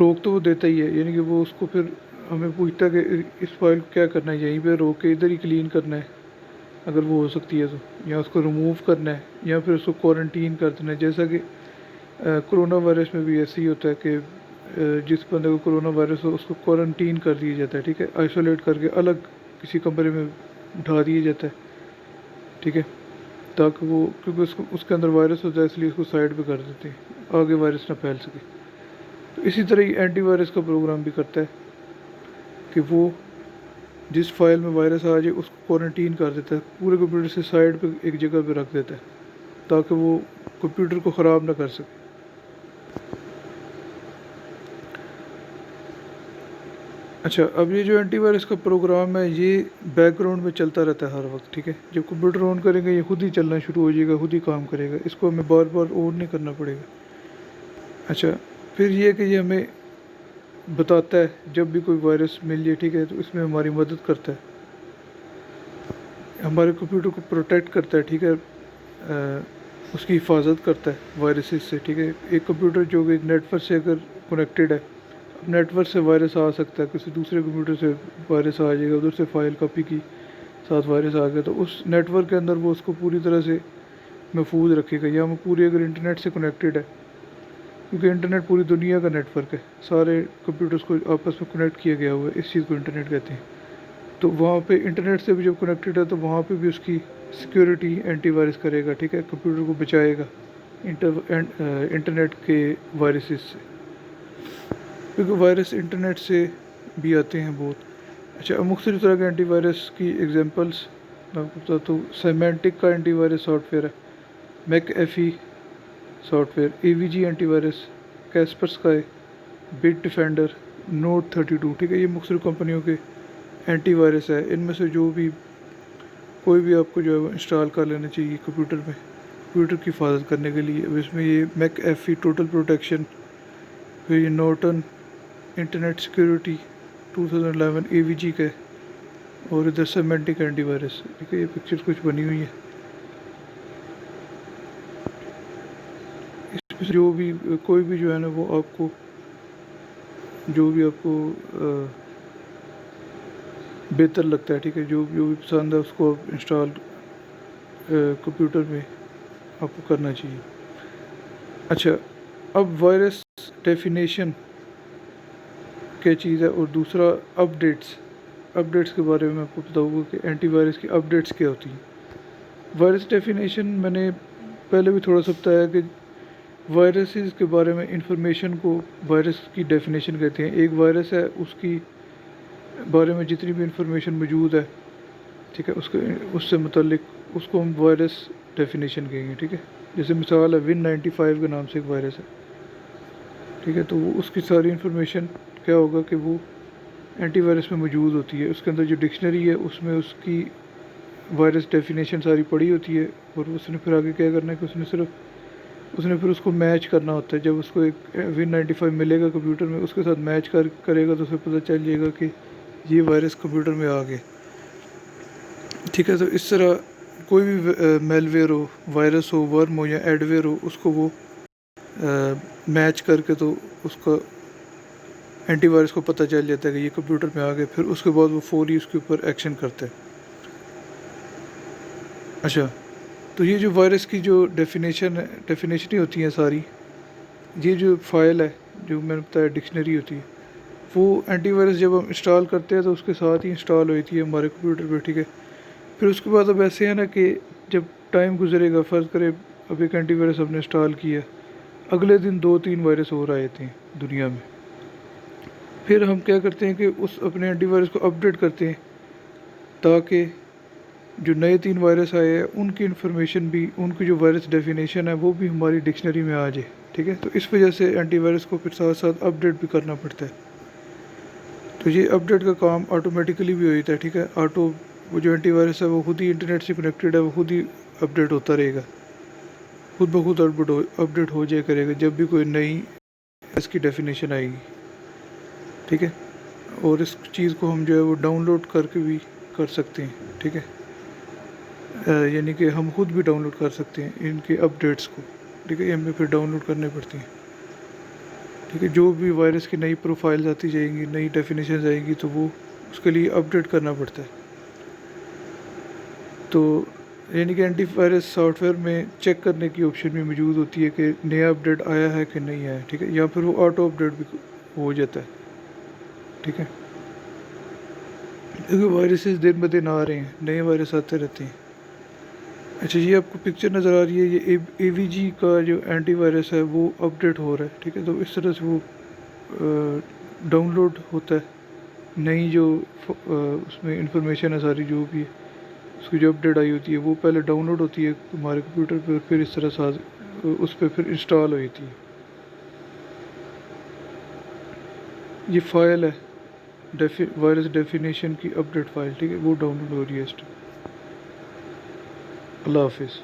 روک تو وہ دیتا ہی ہے، یعنی کہ وہ اس کو پھر ہمیں پوچھتا ہے کہ اس فائل کو کیا کرنا ہے، یہیں پہ روک کے ادھر ہی کلین کرنا ہے اگر وہ ہو سکتی ہے تو، یا اس کو ریموو کرنا ہے، یا پھر اس کو کوارنٹین کر دینا ہے، جیسا کہ کرونا وائرس میں بھی ایسے ہی ہوتا ہے کہ جس بندے کو کرونا وائرس ہو اس کو کوارنٹین کر دیا جاتا ہے، ٹھیک ہے، آئسولیٹ کر کے الگ کسی کمرے میں اٹھا دیا جاتا ہے، ٹھیک ہے، تاکہ وہ، کیونکہ اس کے اندر وائرس ہوتا ہے اس لیے اس کو سائڈ پہ کر دیتے ہیں آگے وائرس نہ پھیل سکے۔ تو اسی طرح ہی اینٹی وائرس کا پروگرام بھی کرتا ہے کہ وہ جس فائل میں وائرس آ جائے اس کو کوارنٹین کر دیتا ہے، پورے کمپیوٹر سے سائڈ پہ ایک جگہ پہ رکھ دیتا ہے تاکہ وہ کمپیوٹر کو خراب نہ کر سکے۔ اچھا، اب یہ جو اینٹی وائرس کا پروگرام ہے یہ بیک گراؤنڈ میں چلتا رہتا ہے ہر وقت، ٹھیک ہے، جب کمپیوٹر آن کریں گے یہ خود ہی چلنا شروع ہو جائے گا، خود ہی کام کرے گا، اس کو ہمیں بار بار آن نہیں کرنا پڑے گا۔ اچھا، پھر یہ کہ یہ ہمیں بتاتا ہے جب بھی کوئی وائرس مل جائے، ٹھیک ہے، تو اس میں ہماری مدد کرتا ہے، ہمارے کمپیوٹر کو پروٹیکٹ کرتا ہے، ٹھیک ہے، اس کی حفاظت کرتا ہے وائرسز سے، ٹھیک ہے، ایک کمپیوٹر جو کہ نیٹ ورک سے اگر کنیکٹڈ ہے، نیٹ ورک سے وائرس آ سکتا ہے، کسی دوسرے کمپیوٹر سے وائرس آ جائے گا، ادھر سے فائل کاپی کی ساتھ وائرس آ گیا تو اس نیٹ ورک کے اندر وہ اس کو پوری طرح سے محفوظ رکھے گا، یا وہ پوری اگر انٹرنیٹ سے کنیکٹڈ ہے، کیونکہ انٹرنیٹ پوری دنیا کا نیٹ ورک ہے، سارے کمپیوٹرز کو آپس میں کنیکٹ کیا گیا ہوا ہے، اس چیز کو انٹرنیٹ کہتے ہیں، تو وہاں پہ انٹرنیٹ سے بھی جب کنیکٹڈ ہے تو وہاں پہ بھی اس کی سیکیورٹی اینٹی وائرس کرے گا، ٹھیک ہے، کمپیوٹر کو بچائے گا انٹرنیٹ کے وائرسز سے، کیونکہ وائرس انٹرنیٹ سے بھی آتے ہیں بہت۔ اچھا، اب مختلف طرح کے اینٹی وائرس کی ایگزامپلس میں آپ کو بتاتا ہوں۔ سیمینٹک کا اینٹی وائرس سافٹ ویئر ہے، McAfee software, A V G antivirus, Kaspersky کا ہے، بٹ ڈیفینڈر، نوٹ 32، ٹھیک ہے، یہ مختلف کمپنیوں کے اینٹی وائرس ہے، ان میں سے جو بھی کوئی بھی آپ کو جو ہے وہ انسٹال کر لینا چاہیے کمپیوٹر میں، کمپیوٹر کی حفاظت کرنے کے لیے۔ اب اس میں یہ make F E total protection, پھر یہ نورٹن انٹرنیٹ سیکیورٹی 2011 اے وی جی کا ہے، اور ادھر سیمینٹک اینٹی وائرس، ٹھیک ہے، یہ پکچر کچھ بنی ہوئی ہے، اس میں جو بھی کوئی بھی جو ہے نا وہ آپ کو جو بھی آپ کو بہتر لگتا ہے، ٹھیک ہے، جو بھی پسند ہے اس کو آپ انسٹال کمپیوٹر میں آپ کو کرنا چاہیے۔ اچھا، اب وائرس ڈیفینیشن کیا چیز ہے، اور دوسرا اپ ڈیٹس کے بارے میں آپ کو بتاؤں گا کہ اینٹی وائرس کی اپ ڈیٹس کیا ہوتی ہیں۔ وائرس ڈیفینیشن میں نے پہلے بھی تھوڑا سا بتایا کہ وائرسز کے بارے میں انفارمیشن کو وائرس کی ڈیفینیشن کہتے ہیں۔ ایک وائرس ہے، اس کی بارے میں جتنی بھی انفارمیشن موجود ہے، ٹھیک ہے، اس سے متعلق اس کو ہم وائرس ڈیفینیشن کہیں گے، ٹھیک ہے، جیسے مثال ہے Win95 کے نام سے ایک وائرس ہے، ٹھیک ہے، تو وہ اس کی ساری انفارمیشن کیا ہوگا کہ وہ اینٹی وائرس میں موجود ہوتی ہے، اس کے اندر جو ڈکشنری ہے اس میں اس کی وائرس ڈیفینیشن ساری پڑھی ہوتی ہے، اور اس نے پھر آگے کیا کرنا ہے کہ اس نے پھر اس کو میچ کرنا ہوتا ہے، جب اس کو ایک Win95 ملے گا کمپیوٹر میں، اس کے ساتھ میچ کرے گا تو اسے پتہ چل جائے گا کہ یہ وائرس کمپیوٹر میں آ گئے، ٹھیک ہے، تو اس طرح کوئی بھی میل ویئر ہو، وائرس ہو، ورم ہو یا ایڈ ویئر ہو، اس کو وہ میچ کر کے تو اس کا اینٹی وائرس کو پتہ چل جاتا ہے کہ یہ کمپیوٹر میں آ گئے، پھر اس کے بعد وہ فوری اس کے اوپر ایکشن کرتا ہے۔ اچھا، تو یہ جو وائرس کی جو ڈیفینیشنیں ہوتی ہیں ساری، یہ جو فائل ہے جو میں نے بتایا ڈکشنری ہوتی ہے، وہ اینٹی وائرس جب ہم انسٹال کرتے ہیں تو اس کے ساتھ ہی انسٹال ہوتی ہے ہمارے کمپیوٹر پہ، ٹھیک ہے، پھر اس کے بعد اب ایسے ہے نا کہ جب ٹائم گزرے گا، فرض کرے اب ایک اینٹی وائرس ہم نے انسٹال کیا، اگلے دن 2-3 وائرس اور آئے تھے دنیا میں، پھر ہم کیا کرتے ہیں کہ اس اپنے اینٹی وائرس کو اپڈیٹ کرتے ہیں تاکہ جو نئے 3 وائرس آئے ہیں ان کی انفارمیشن بھی، ان کی جو وائرس ڈیفینیشن ہے وہ بھی ہماری ڈکشنری میں آ جائے، ٹھیک ہے، تو اس وجہ سے اینٹی وائرس کو پھر ساتھ ساتھ اپڈیٹ بھی کرنا پڑتا ہے۔ تو یہ اپڈیٹ کا کام آٹومیٹیکلی بھی ہوتا ہے، ٹھیک ہے، وہ جو اینٹی وائرس ہے وہ خود ہی انٹرنیٹ سے کنیکٹڈ ہے، وہ خود ہی اپڈیٹ ہوتا رہے گا، خود بخود اپڈیٹ ہو جائے کرے گا جب بھی کوئی نئی اس کی ڈیفینیشن آئے گی، ٹھیک ہے، اور اس چیز کو ہم جو ہے وہ ڈاؤن لوڈ کر کے بھی کر سکتے ہیں، ٹھیک ہے، یعنی کہ ہم خود بھی ڈاؤن لوڈ کر سکتے ہیں ان کے اپڈیٹس کو، ٹھیک ہے، یہ ہمیں پھر ڈاؤن لوڈ کرنے پڑتی ہیں، ٹھیک ہے. جو بھی وائرس کی نئی پروفائلز آتی جائیں گی، نئی ڈیفینیشنز آئیں گی، تو وہ اس کے لیے اپڈیٹ کرنا پڑتا ہے. تو یعنی کہ اینٹی وائرس سافٹ ویئر میں چیک کرنے کی آپشن بھی موجود ہوتی ہے کہ نیا اپڈیٹ آیا ہے کہ نہیں آیا. ٹھیک ہے. یا پھر وہ آٹو اپڈیٹ بھی ہو جاتا ہے. ٹھیک ہے. کیونکہ وائرسز دن بہ دن آ رہے ہیں، نئے وائرس آتے رہتے ہیں. اچھا، یہ آپ کو پکچر نظر آ رہی ہے، یہ اے وی جی کا جو اینٹی وائرس ہے وہ اپڈیٹ ہو رہا ہے. ٹھیک ہے. تو اس طرح سے وہ ڈاؤن لوڈ ہوتا ہے. نئی جو اس میں انفارمیشن ہے ساری، جو بھی اس کی جو اپڈیٹ آئی ہوتی ہے، وہ پہلے ڈاؤن لوڈ ہوتی ہے ہمارے کمپیوٹر پہ، پھر اس طرح اس پہ پھر انسٹال ہوئی تھی. یہ فائل ہے وائرس ڈیفینیشن کی اپڈیٹ فائل. ٹھیک ہے. وہ ڈاؤن لوڈ ہو رہی ہے اس ٹائم. اللہ حافظ.